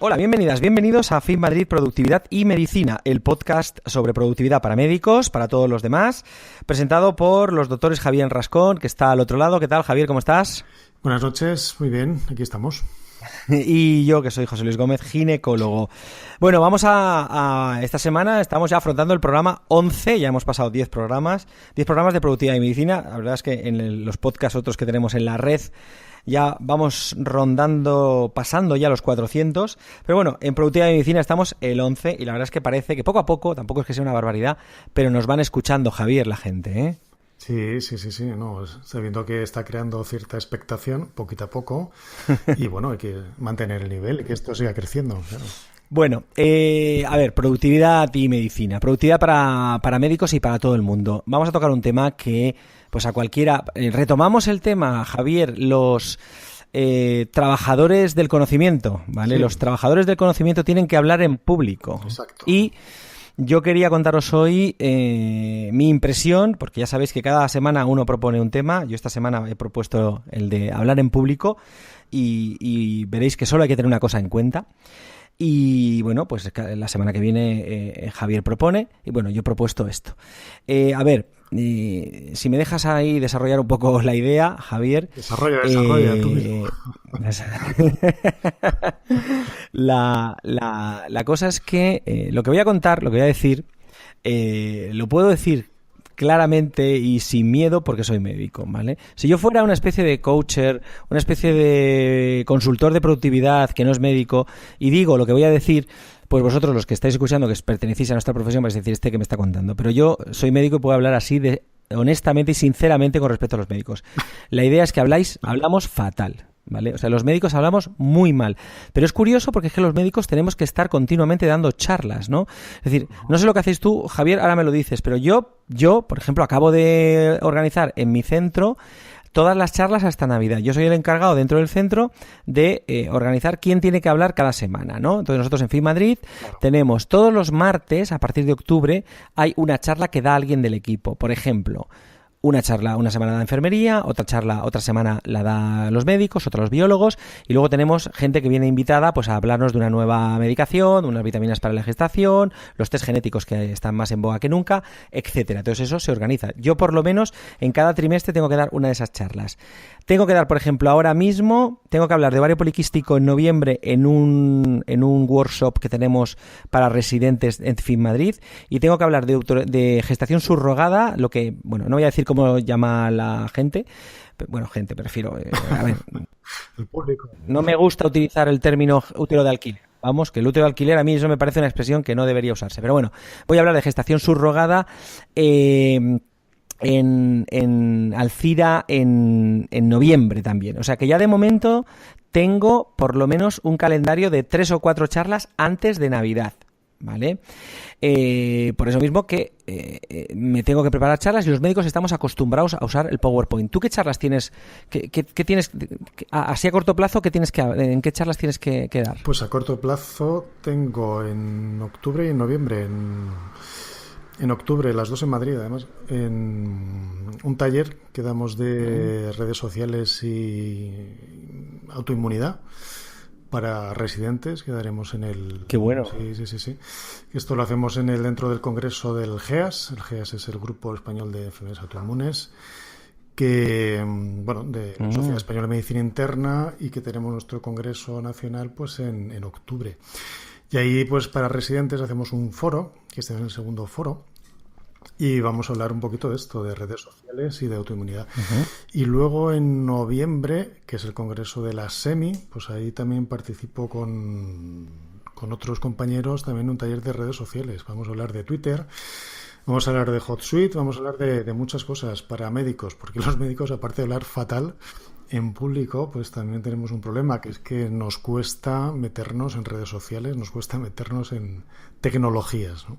Hola, bienvenidas, bienvenidos a FIM Madrid Productividad y Medicina, el podcast sobre productividad para médicos, para todos los demás, presentado por los doctores Javier Rascón, que está al otro lado. ¿Qué tal, Javier? ¿Cómo estás? Buenas noches, muy bien, aquí estamos. Y yo, que soy José Luis Gómez, ginecólogo. Bueno, vamos a esta semana estamos ya afrontando el programa 11, ya hemos pasado 10 programas de productividad y medicina. La verdad es que en los podcasts otros que tenemos en la red ya vamos rondando, pasando ya los 400, pero bueno, en productividad y medicina estamos el 11 y la verdad es que parece que poco a poco, tampoco es que sea una barbaridad, pero nos van escuchando, Javier, la gente, ¿eh? Sí, no, sabiendo que está creando cierta expectación, poquito a poco, y bueno, hay que mantener el nivel y que esto siga creciendo, claro. Bueno, a ver, productividad y medicina, productividad para médicos y para todo el mundo. Vamos a tocar un tema que, pues a cualquiera, retomamos el tema, Javier, los trabajadores del conocimiento, ¿vale? Sí. Los trabajadores del conocimiento tienen que hablar en público. Exacto. Y yo quería contaros hoy mi impresión, porque ya sabéis que cada semana uno propone un tema. Yo esta semana he propuesto el de hablar en público y veréis que solo hay que tener una cosa en cuenta. Y bueno, pues la semana que viene Javier propone y bueno, yo he propuesto esto. A ver, si me dejas ahí desarrollar un poco la idea, Javier. Desarrolla tú mismo. La cosa es que lo que voy a contar, lo que voy a decir, lo puedo decir claramente y sin miedo porque soy médico, ¿vale? Si yo fuera una especie de coacher, una especie de consultor de productividad que no es médico y digo lo que voy a decir, pues vosotros los que estáis escuchando, que pertenecéis a nuestra profesión, vais a decir que me está contando. Pero yo soy médico y puedo hablar así de honestamente y sinceramente con respecto a los médicos. La idea es que hablamos fatal, ¿vale? O sea, los médicos hablamos muy mal. Pero es curioso porque es que los médicos tenemos que estar continuamente dando charlas, ¿no? Es decir, no sé lo que hacéis tú, Javier, ahora me lo dices, pero yo, por ejemplo, acabo de organizar en mi centro todas las charlas hasta Navidad. Yo soy el encargado dentro del centro de organizar quién tiene que hablar cada semana, ¿no? Entonces nosotros en FIM Madrid tenemos todos los martes, a partir de octubre, hay una charla que da alguien del equipo. Por ejemplo, una charla, una semana da enfermería, otra semana la da los médicos, otra los biólogos, y luego tenemos gente que viene invitada pues a hablarnos de una nueva medicación, unas vitaminas para la gestación, los test genéticos que están más en boga que nunca, etcétera. Entonces eso se organiza. Yo por lo menos en cada trimestre tengo que dar una de esas charlas. Tengo que dar, por ejemplo, ahora mismo, tengo que hablar de ovario poliquístico en noviembre en un workshop que tenemos para residentes en FIM Madrid, y tengo que hablar de gestación subrogada, lo que, bueno, no voy a decir cómo llama la gente, bueno, prefiero, a ver, el público. No me gusta utilizar el término útero de alquiler. Vamos, que el útero de alquiler a mí eso me parece una expresión que no debería usarse. Pero bueno, voy a hablar de gestación subrogada en Alcira en noviembre también. O sea que ya de momento tengo por lo menos un calendario de 3 o 4 charlas antes de Navidad, ¿vale? Por eso mismo que me tengo que preparar charlas y los médicos estamos acostumbrados a usar el PowerPoint. ¿Tú qué charlas tienes? ¿Qué tienes así a corto plazo? ¿En qué charlas tienes que dar? Pues a corto plazo tengo en octubre y en noviembre. En octubre, las dos en Madrid, además, en un taller que damos de redes sociales y autoinmunidad para residentes, que daremos en el... ¡Qué bueno! Sí. Esto lo hacemos dentro del congreso del GEAS. El GEAS es el Grupo Español de Enfermedades Autoinmunes, que, bueno, de la Sociedad Española de Medicina Interna, y que tenemos nuestro congreso nacional pues en octubre. Y ahí, pues para residentes hacemos un foro, que este es el segundo foro, y vamos a hablar un poquito de esto, de redes sociales y de autoinmunidad. Uh-huh. Y luego en noviembre, que es el congreso de la SEMI, pues ahí también participo con otros compañeros también en un taller de redes sociales. Vamos a hablar de Twitter, vamos a hablar de HotSuite, vamos a hablar de muchas cosas para médicos, porque los médicos, aparte de hablar fatal en público, pues también tenemos un problema, que es que nos cuesta meternos en redes sociales, nos cuesta meternos en tecnologías, ¿no?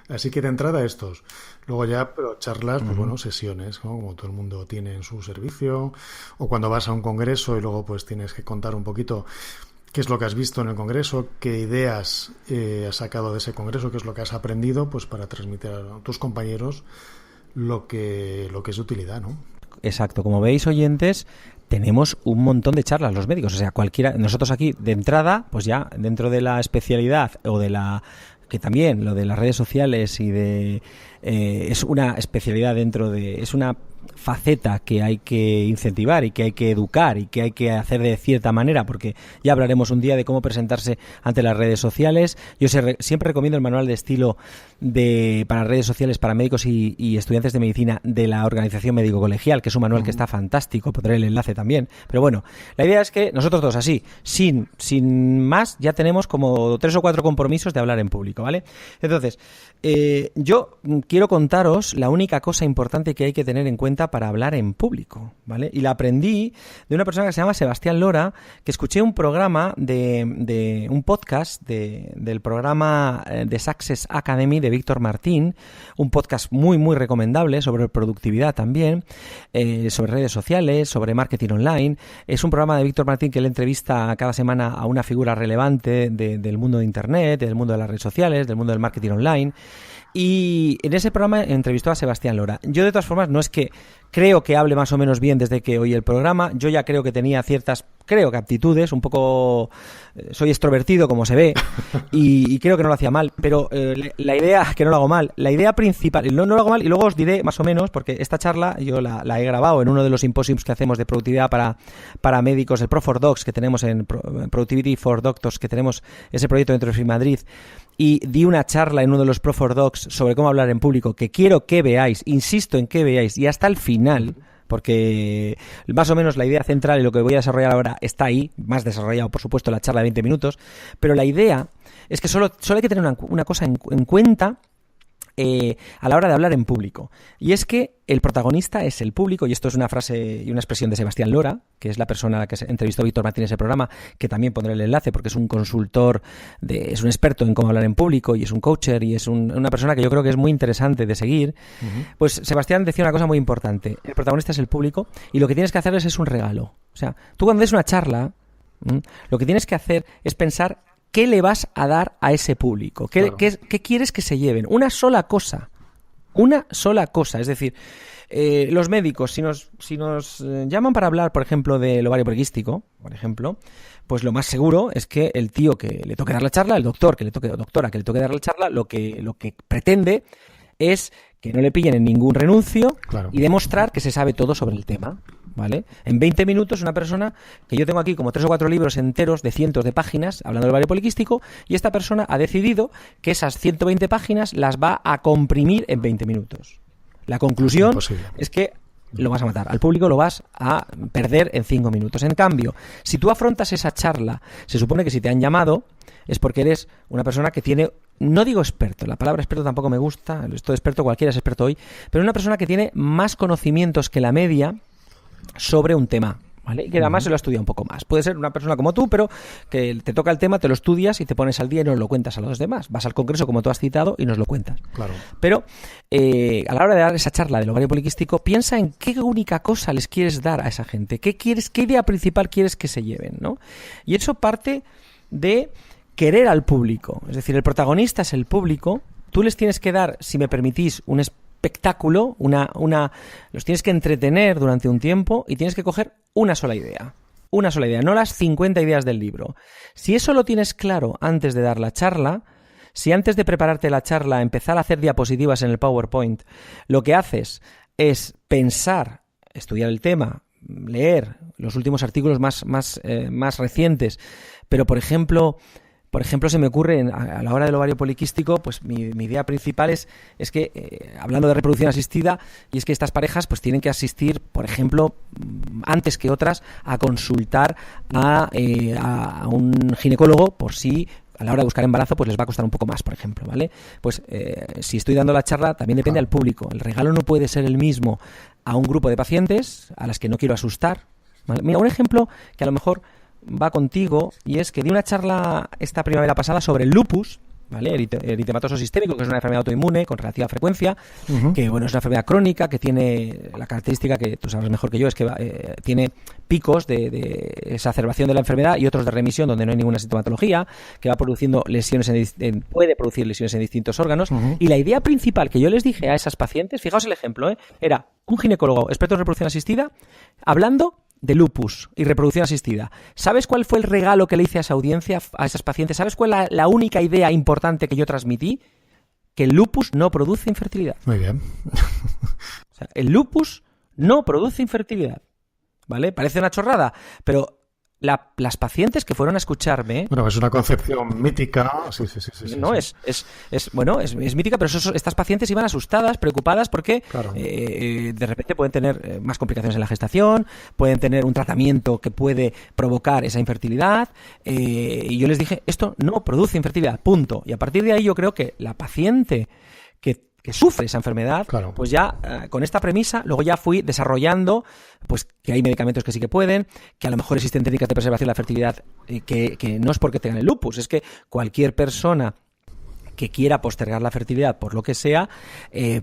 Así que de entrada estos. Luego ya, pero charlas, pues bueno, sesiones, ¿no? Como todo el mundo tiene en su servicio, o cuando vas a un congreso y luego pues tienes que contar un poquito qué es lo que has visto en el congreso, qué ideas has sacado de ese congreso, qué es lo que has aprendido, pues para transmitir a tus compañeros lo que es de utilidad, ¿no? Exacto, como veis, oyentes, tenemos un montón de charlas los médicos. O sea, nosotros aquí de entrada, pues ya dentro de la especialidad o de que también lo de las redes sociales y es una especialidad es una faceta que hay que incentivar y que hay que educar y que hay que hacer de cierta manera, porque ya hablaremos un día de cómo presentarse ante las redes sociales. Yo siempre recomiendo el manual de estilo para redes sociales para médicos y estudiantes de medicina de la Organización Médico Colegial, que es un manual que está fantástico, pondré el enlace también. Pero bueno, la idea es que nosotros dos así, sin más, ya tenemos como 3 o 4 compromisos de hablar en público, ¿vale? Entonces, yo quiero contaros la única cosa importante que hay que tener en cuenta para hablar en público, ¿vale? Y la aprendí de una persona que se llama Sebastián Lora, que escuché un programa de un podcast del programa de Success Academy de Víctor Martín, un podcast muy, muy recomendable sobre productividad también, sobre redes sociales, sobre marketing online. Es un programa de Víctor Martín que él entrevista cada semana a una figura relevante del mundo de Internet, del mundo de las redes sociales, del mundo del marketing online. Y en ese programa entrevistó a Sebastián Lora. Yo, de todas formas, no es que creo que hable más o menos bien desde que oí el programa. Yo ya creo que tenía creo que aptitudes, un poco... soy extrovertido, como se ve, y creo que no lo hacía mal. Pero la idea, que no lo hago mal, la idea principal, no lo hago mal, y luego os diré más o menos, porque esta charla yo la he grabado en uno de los simposios que hacemos de productividad para médicos, el Pro for Docs, que tenemos en Productivity for Doctors, que tenemos ese proyecto dentro de Madrid. Y di una charla en uno de los Pro for Docs sobre cómo hablar en público, que quiero que veáis, insisto en que veáis, y hasta el final, porque más o menos la idea central y lo que voy a desarrollar ahora está ahí, más desarrollado por supuesto la charla de 20 minutos, pero la idea es que solo hay que tener una cosa en cuenta a la hora de hablar en público, y es que el protagonista es el público, y esto es una frase y una expresión de Sebastián Lora, que es la persona a la que entrevistó Víctor Martín en ese programa, que también pondré el enlace porque es un consultor, es un experto en cómo hablar en público y es un coacher y es una persona que yo creo que es muy interesante de seguir. Pues Sebastián decía una cosa muy importante: el protagonista es el público y lo que tienes que hacerles es un regalo. O sea, tú cuando des una charla, lo que tienes que hacer es pensar ¿qué le vas a dar a ese público? ¿Qué quieres que se lleven? Una sola cosa. Es decir, los médicos, si nos llaman para hablar, por ejemplo, del ovario poliquístico, por ejemplo, pues lo más seguro es que el tío que le toque dar la charla, el doctora que le toque dar la charla, lo que pretende es que no le pillen en ningún renuncio, claro, y demostrar que se sabe todo sobre el tema, ¿vale? En 20 minutos una persona, que yo tengo aquí como 3 o 4 libros enteros de cientos de páginas hablando del ovario poliquístico, y esta persona ha decidido que esas 120 páginas las va a comprimir en 20 minutos. La conclusión es que lo vas a matar. Al público lo vas a perder en 5 minutos. En cambio, si tú afrontas esa charla, se supone que si te han llamado es porque eres una persona que tiene, no digo experto, la palabra experto tampoco me gusta, esto de experto cualquiera es experto hoy, pero una persona que tiene más conocimientos que la media sobre un tema, ¿vale? Y que además se lo ha estudiado un poco más. Puede ser una persona como tú, pero que te toca el tema, te lo estudias y te pones al día y nos lo cuentas a los demás. Vas al congreso, como tú has citado, y nos lo cuentas. Claro. Pero a la hora de dar esa charla del ovario poliquístico, piensa en qué única cosa les quieres dar a esa gente. ¿Qué idea principal quieres que se lleven, ¿no? Y eso parte de querer al público. Es decir, el protagonista es el público. Tú les tienes que dar, si me permitís, un espectáculo, los tienes que entretener durante un tiempo y tienes que coger una sola idea, no las 50 ideas del libro. Si eso lo tienes claro antes de dar la charla, si antes de prepararte la charla empezar a hacer diapositivas en el PowerPoint, lo que haces es pensar, estudiar el tema, leer los últimos artículos más recientes, pero por ejemplo se me ocurre a la hora del ovario poliquístico, pues mi idea principal es que, hablando de reproducción asistida, y es que estas parejas pues tienen que asistir, por ejemplo, antes que otras, a consultar a un ginecólogo por si a la hora de buscar embarazo pues les va a costar un poco más, por ejemplo, ¿vale? Pues si estoy dando la charla también depende al público. El regalo no puede ser el mismo a un grupo de pacientes a las que no quiero asustar, ¿vale? Mira, un ejemplo que a lo mejor va contigo, y es que di una charla esta primavera pasada sobre el lupus, ¿vale? Eritematoso sistémico, que es una enfermedad autoinmune con relativa frecuencia, que bueno, es una enfermedad crónica que tiene la característica que tú sabes mejor que yo, es que tiene picos de exacerbación de la enfermedad y otros de remisión donde no hay ninguna sintomatología, que va produciendo lesiones puede producir lesiones en distintos órganos. Y la idea principal que yo les dije a esas pacientes, fijaos el ejemplo, era un ginecólogo experto en reproducción asistida hablando de lupus y reproducción asistida. ¿Sabes cuál fue el regalo que le hice a esa audiencia, a esas pacientes? ¿Sabes cuál es la única idea importante que yo transmití? Que el lupus no produce infertilidad. Muy bien. O sea, el lupus no produce infertilidad. ¿Vale? Parece una chorrada, pero las pacientes que fueron a escucharme... Bueno, es una concepción mítica. Sí. No, sí. Es mítica, pero estas pacientes iban asustadas, preocupadas, porque Claro. de repente pueden tener más complicaciones en la gestación, pueden tener un tratamiento que puede provocar esa infertilidad, y yo les dije, esto no produce infertilidad, punto. Y a partir de ahí yo creo que la paciente que sufre esa enfermedad, Claro. pues ya con esta premisa, luego ya fui desarrollando pues que hay medicamentos que sí que pueden, que a lo mejor existen técnicas de preservación de la fertilidad que no es porque tengan el lupus, es que cualquier persona que quiera postergar la fertilidad por lo que sea,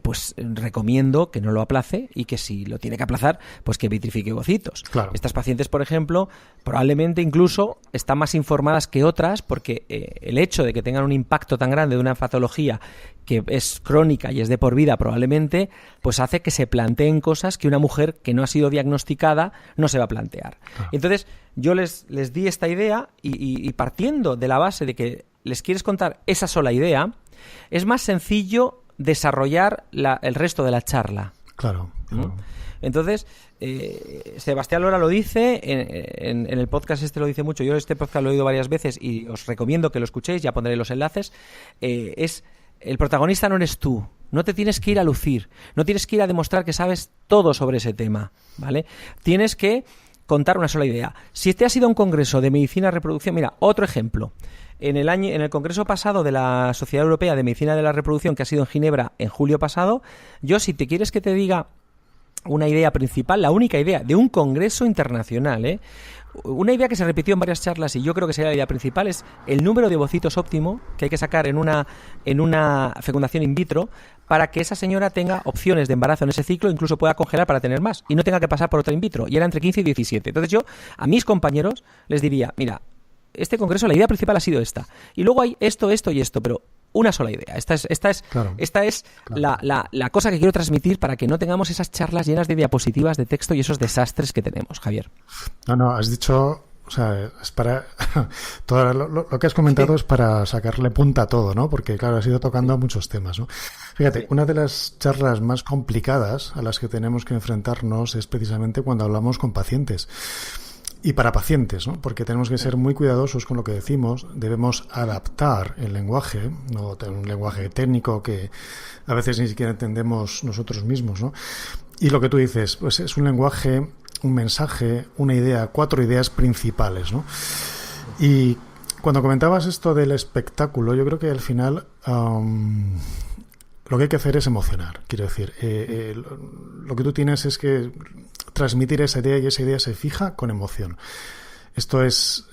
pues recomiendo que no lo aplace y que si lo tiene que aplazar, pues que vitrifique ovocitos. Claro. Estas pacientes, por ejemplo, probablemente incluso están más informadas que otras porque el hecho de que tengan un impacto tan grande de una patología que es crónica y es de por vida probablemente, pues hace que se planteen cosas que una mujer que no ha sido diagnosticada no se va a plantear. Claro. Entonces, yo les di esta idea y partiendo de la base de que les quieres contar esa sola idea, es más sencillo desarrollar el resto de la charla. Claro. ¿No? Entonces, Sebastián Lora lo dice, en el podcast este lo dice mucho, yo este podcast lo he oído varias veces y os recomiendo que lo escuchéis, ya pondré los enlaces, el protagonista no eres tú, no te tienes que ir a lucir, no tienes que ir a demostrar que sabes todo sobre ese tema, ¿vale? Tienes que contar una sola idea. Si te has ido a un congreso de medicina reproducción, mira, otro ejemplo. En el congreso pasado de la Sociedad Europea de Medicina de la Reproducción, que ha sido en Ginebra en julio pasado, yo, si te quieres que te diga una idea principal, la única idea de un congreso internacional, una idea que se repitió en varias charlas y yo creo que sería la idea principal, es el número de ovocitos óptimo que hay que sacar en una fecundación in vitro para que esa señora tenga opciones de embarazo en ese ciclo, incluso pueda congelar para tener más y no tenga que pasar por otra in vitro. Y era entre 15 y 17. Entonces yo a mis compañeros les diría, mira, este congreso, la idea principal ha sido esta. Y luego hay esto y esto, pero una sola idea. Esta es Claro. la cosa que quiero transmitir para que no tengamos esas charlas llenas de diapositivas, de texto y esos desastres que tenemos, Javier. No, has dicho... O sea, es para... todo lo que has comentado es para sacarle punta a todo, ¿no? Porque, claro, has ido tocando muchos temas, ¿no? Fíjate, una de las charlas más complicadas a las que tenemos que enfrentarnos es precisamente cuando hablamos con pacientes. Y para pacientes, ¿no? Porque tenemos que ser muy cuidadosos con lo que decimos, debemos adaptar el lenguaje, no tener un lenguaje técnico que a veces ni siquiera entendemos nosotros mismos, ¿no? Y lo que tú dices, pues es un lenguaje, un mensaje, una idea, 4 ideas principales, ¿no? Y cuando comentabas esto del espectáculo, yo creo que al final lo que hay que hacer es emocionar. Quiero decir, lo que tú tienes es que transmitir esa idea y esa idea se fija con emoción. Esto es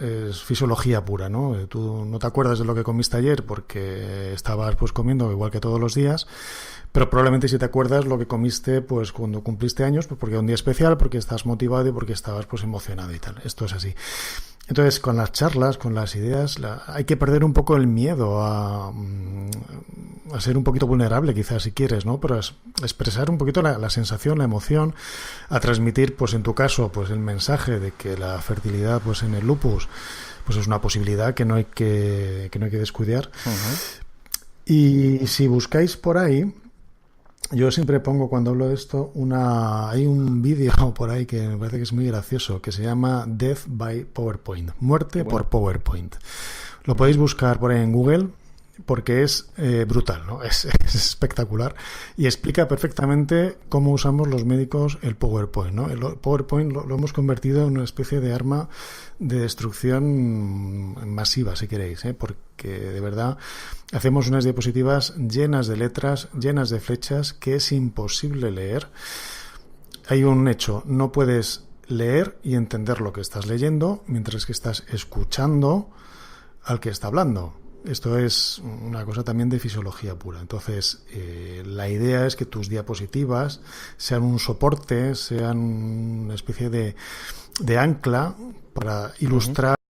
fisiología pura, ¿no? Tú no te acuerdas de lo que comiste ayer porque estabas pues comiendo igual que todos los días, pero probablemente sí te acuerdas lo que comiste pues cuando cumpliste años, pues porque era un día especial, porque estás motivado y porque estabas pues emocionado y tal. Esto es así. Entonces, con las charlas, con las ideas, hay que perder un poco el miedo a ser un poquito vulnerable, quizás, si quieres, ¿no? Pero expresar un poquito la sensación, la emoción, a transmitir, pues en tu caso, pues el mensaje de que la fertilidad, pues en el lupus, pues es una posibilidad que no hay que descuidar. Uh-huh. Y si buscáis por ahí, yo siempre pongo cuando hablo de esto hay un vídeo por ahí que me parece que es muy gracioso, que se llama Death by PowerPoint, muerte por PowerPoint. Lo podéis buscar por ahí en Google porque es brutal, ¿no? Es espectacular y explica perfectamente cómo usamos los médicos el PowerPoint, ¿no? El PowerPoint lo hemos convertido en una especie de arma de destrucción masiva, si queréis, porque de verdad hacemos unas diapositivas llenas de letras, llenas de flechas, que es imposible leer. Hay un hecho, no puedes leer y entender lo que estás leyendo mientras que estás escuchando al que está hablando. Esto es una cosa también de fisiología pura. Entonces, la idea es que tus diapositivas sean un soporte, sean una especie de ancla para ilustrar